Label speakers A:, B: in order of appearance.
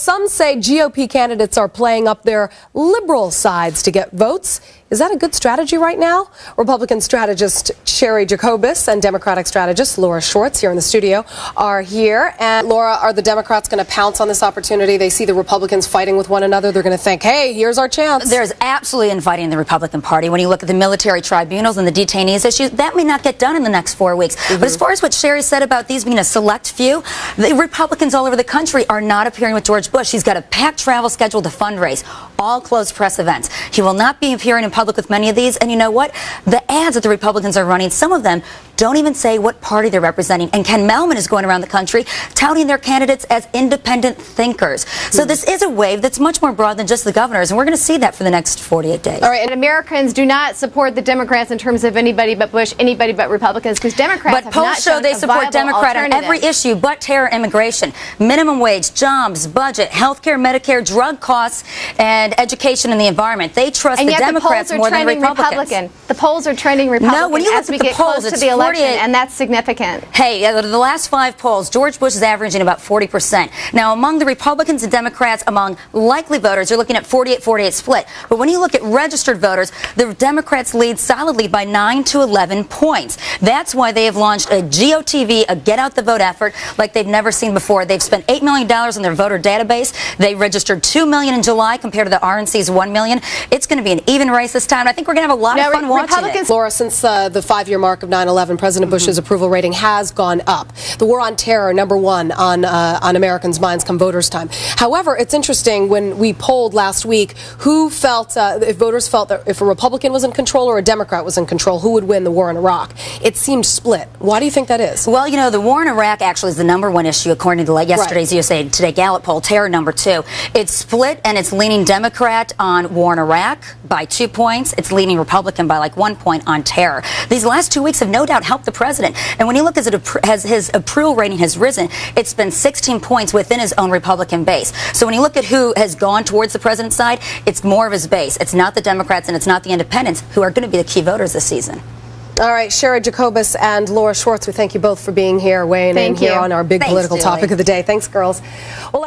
A: some say GOP candidates are playing up their liberal sides to get votes. Is that a good strategy right now? Republican strategist Sherry Jacobus and Democratic strategist Laura Schwartz here in the studio are here. And Laura, are the Democrats going to pounce on this opportunity? They see the Republicans fighting with one another. They're going to think, hey, here's our chance.
B: There's absolutely infighting in the Republican Party. When you look at the military tribunals and the detainees issue, that may not get done in the next 4 weeks. But as far as what Sherry said about these being a select few, the Republicans all over the country are not appearing with George Bush. He's got a packed travel schedule to fundraise, all closed press events. He will not be appearing in public with many of these. And you know what? The ads that the Republicans are running, some of them don't even say what party they're representing. And Ken Melman is going around the country touting their candidates as independent thinkers. So this is a wave that's much more broad than just the governors, and we're going to see that for the next 48 days.
C: All right, and Americans do not support the Democrats in terms of anybody but Bush, anybody but Republicans, because Democrats
B: but polls show they support Democrat on every issue but terror, immigration, minimum wage, jobs, budget, health care, Medicare, drug costs, and education and the environment. They trust the Democrats more than Republicans.
C: The polls are trending Republican.
B: No, when you look
C: as we
B: at the
C: get
B: polls,
C: close to the election, and that's significant.
B: Hey, the last 5 polls, George Bush is averaging about 40%. Now, among the Republicans and Democrats, among likely voters, you're looking at 48-48 split. But when you look at registered voters, the Democrats lead solidly by 9 to 11 points. That's why they have launched a GOTV, a Get Out the Vote effort, like they've never seen before. They've spent $8 million on their voter database. They registered $2 million in July compared to the RNC's $1 million. It's going to be an even race this time. I think we're going to have a lot of fun watching it.
A: Laura, since the 5-year mark of 9/11, President Bush's approval rating has gone up. The war on terror, #1 on Americans' minds come voters' time. However, it's interesting when we polled last week who felt, if voters felt that if a Republican was in control or a Democrat was in control, who would win the war in Iraq. It seemed split. Why do you think that is?
B: Well, you know, the war in Iraq actually is the #1 issue according to yesterday's USA Today Gallup poll, terror #2. It's split and it's leaning Democrat on war in Iraq by 2 points. It's leaning Republican by like 1 point on terror. These last 2 weeks have no doubt helped the president. And when you look as his approval rating has risen, it's been 16 points within his own Republican base. So when you look at who has gone towards the president's side, it's more of his base. It's not the Democrats and it's not the independents who are going to be the key voters this season.
A: All right, Sherry Jacobus and Laura Schwartz, we thank you both for being here, weighing in here on our big political topic of the day. Thanks, girls. Well,